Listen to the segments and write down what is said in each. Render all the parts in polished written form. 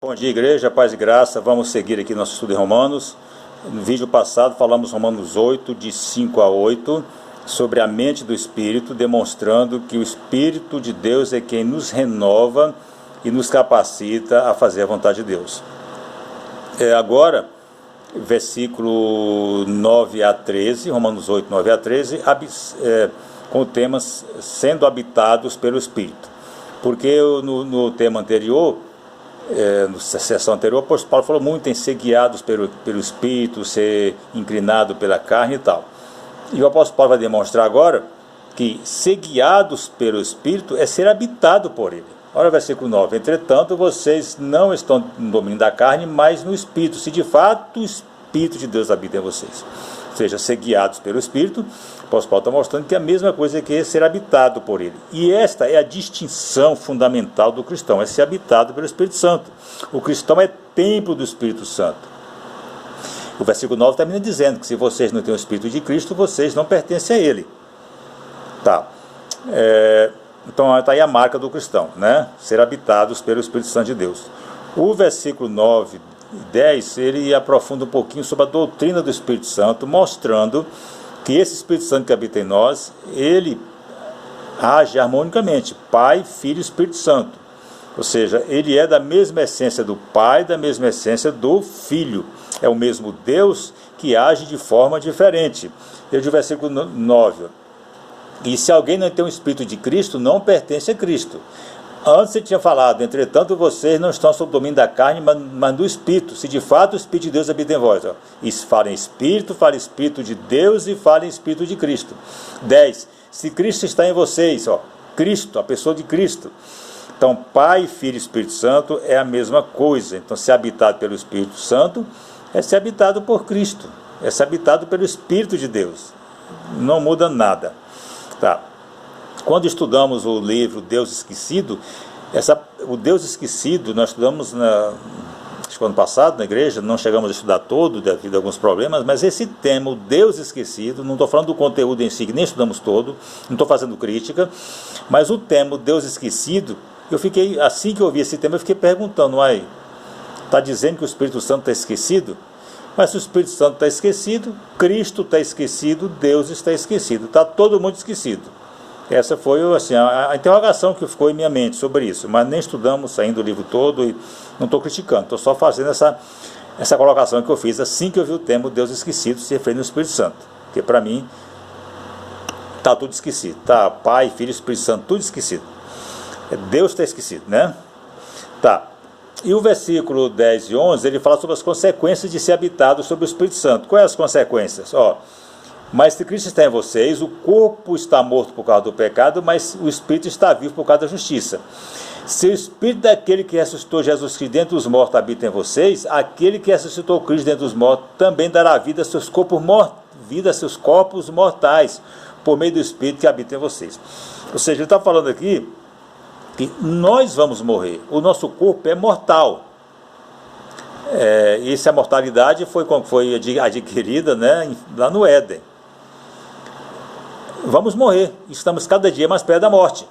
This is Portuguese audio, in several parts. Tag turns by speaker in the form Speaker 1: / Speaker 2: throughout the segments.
Speaker 1: Bom dia, igreja, paz e graça. Vamos seguir aqui nosso estudo em Romanos. No vídeo passado falamos Romanos 8, de 5 a 8, sobre a mente do Espírito, demonstrando que o Espírito de Deus é quem nos renova e nos capacita a fazer a vontade de Deus. Agora, versículo 9 a 13, Romanos 8, 9 a 13, com o tema sendo habitados pelo Espírito. Porque no tema anterior, na sessão anterior, o apóstolo Paulo falou muito em ser guiados pelo Espírito, ser inclinado pela carne e tal. E o apóstolo Paulo vai demonstrar agora que ser guiados pelo Espírito é ser habitado por ele. Olha o versículo 9. Entretanto, vocês não estão no domínio da carne, mas no Espírito, se de fato o Espírito de Deus habita em vocês. Ou seja, ser guiados pelo Espírito. O apóstolo Paulo está mostrando que é a mesma coisa que ser habitado por ele. E esta é a distinção fundamental do cristão, é ser habitado pelo Espírito Santo. O cristão é templo do Espírito Santo. O versículo 9 termina dizendo que se vocês não têm o Espírito de Cristo, vocês não pertencem a ele. Tá. Então está aí a marca do cristão, né? Ser habitados pelo Espírito Santo de Deus. O versículo 9 e 10, ele aprofunda um pouquinho sobre a doutrina do Espírito Santo, mostrando que esse Espírito Santo que habita em nós, ele age harmonicamente, Pai, Filho e Espírito Santo. Ou seja, ele é da mesma essência do Pai, da mesma essência do Filho. É o mesmo Deus que age de forma diferente. Eu digo o versículo 9. E se alguém não tem o Espírito de Cristo, não pertence a Cristo. Antes você tinha falado, entretanto vocês não estão sob o domínio da carne, mas do Espírito. Se de fato o Espírito de Deus habita em vós. Fala em Espírito de Deus e fala em Espírito de Cristo. 10. Se Cristo está em vocês, Cristo, a pessoa de Cristo. Então Pai, Filho e Espírito Santo é a mesma coisa. Então ser habitado pelo Espírito Santo é ser habitado por Cristo. É ser habitado pelo Espírito de Deus. Não muda nada. Tá. Quando estudamos o livro Deus Esquecido, o Deus Esquecido, nós estudamos acho que ano passado na igreja, não chegamos a estudar todo devido a alguns problemas, mas esse tema, o Deus Esquecido, não estou falando do conteúdo em si, que nem estudamos todo, não estou fazendo crítica, mas o tema, o Deus Esquecido, assim que eu ouvi esse tema, eu fiquei perguntando, está dizendo que o Espírito Santo está esquecido? Mas se o Espírito Santo está esquecido, Cristo está esquecido, Deus está esquecido, está todo mundo esquecido. Essa foi a interrogação que ficou em minha mente sobre isso, mas nem estudamos ainda o livro todo e não estou criticando, estou só fazendo essa colocação que eu fiz assim que eu vi o tema Deus Esquecido se referindo ao Espírito Santo, porque para mim está tudo esquecido, está Pai, Filho e Espírito Santo, tudo esquecido. Deus está esquecido, né? Tá. E o versículo 10 e 11, ele fala sobre as consequências de ser habitado sobre o Espírito Santo. Quais as consequências? Mas se Cristo está em vocês, o corpo está morto por causa do pecado, mas o Espírito está vivo por causa da justiça. Se o Espírito daquele que ressuscitou Jesus Cristo dentre os mortos habita em vocês, aquele que ressuscitou Cristo dentre os mortos também dará vida a seus corpos mortais, por meio do Espírito que habita em vocês. Ou seja, ele está falando aqui que nós vamos morrer, o nosso corpo é mortal. E essa mortalidade foi adquirida, né, lá no Éden. Vamos morrer, estamos cada dia mais perto da morte.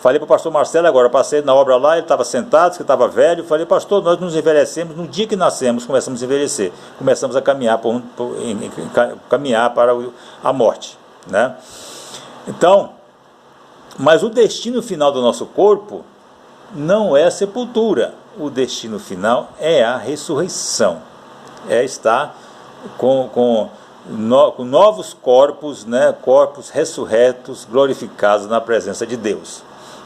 Speaker 1: Falei para o pastor Marcelo agora, passei na obra lá, ele estava sentado, que estava velho, falei, pastor, nós nos envelhecemos, no dia que nascemos, começamos a envelhecer, começamos a caminhar, caminhar para a morte, né? Então, mas o destino final do nosso corpo não é a sepultura, o destino final é a ressurreição, é estar com novos corpos, né, corpos ressurretos, glorificados na presença de Deus.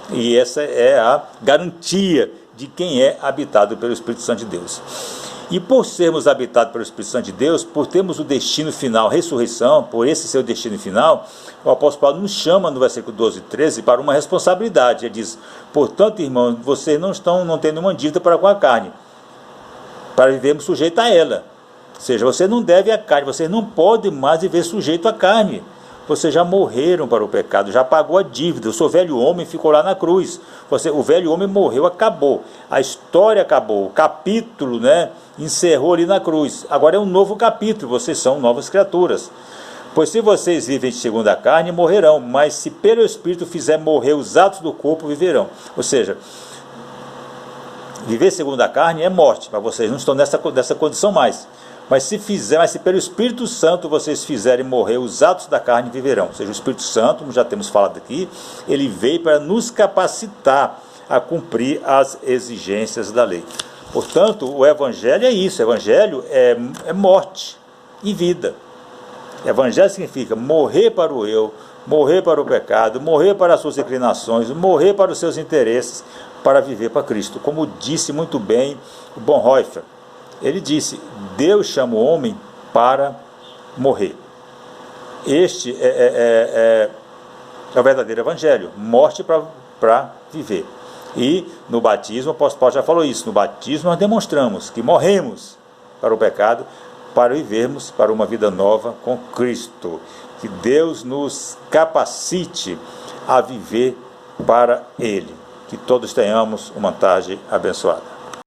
Speaker 1: E essa é a garantia de quem é habitado pelo Espírito Santo de Deus. E por sermos habitados pelo Espírito Santo de Deus, por termos o destino final, ressurreição, por esse ser o destino final, o apóstolo Paulo nos chama no versículo 12 e 13 para uma responsabilidade. Ele diz, portanto, irmãos, vocês não têm nenhuma dívida para com a carne, para vivermos sujeito a ela. Ou seja, você não deve à carne, você não pode mais viver sujeito à carne. Vocês já morreram para o pecado, já pagou a dívida. O seu velho homem ficou lá na cruz. O velho homem morreu, acabou. A história acabou, o capítulo, né, encerrou ali na cruz. Agora é um novo capítulo, vocês são novas criaturas. Pois se vocês vivem segundo a carne, morrerão. Mas se pelo Espírito fizer morrer os atos do corpo, viverão. Ou seja, Viver segundo a carne é morte, mas vocês não estão nessa condição mais. Mas se pelo Espírito Santo vocês fizerem morrer os atos da carne, viverão. Ou seja, o Espírito Santo, como já temos falado aqui, ele veio para nos capacitar a cumprir as exigências da lei. Portanto, o Evangelho é isso. O Evangelho é morte e vida. Evangelho significa morrer para o eu, morrer para o pecado, morrer para as suas inclinações, morrer para os seus interesses, para viver para Cristo. Como disse muito bem o Bonhoeffer, ele disse: Deus chama o homem para morrer. Este é o verdadeiro Evangelho, morte para viver. E no batismo, o apóstolo Paulo já falou isso, no batismo nós demonstramos que morremos para o pecado, para vivermos para uma vida nova com Cristo. Que Deus nos capacite a viver para Ele. Que todos tenhamos uma tarde abençoada.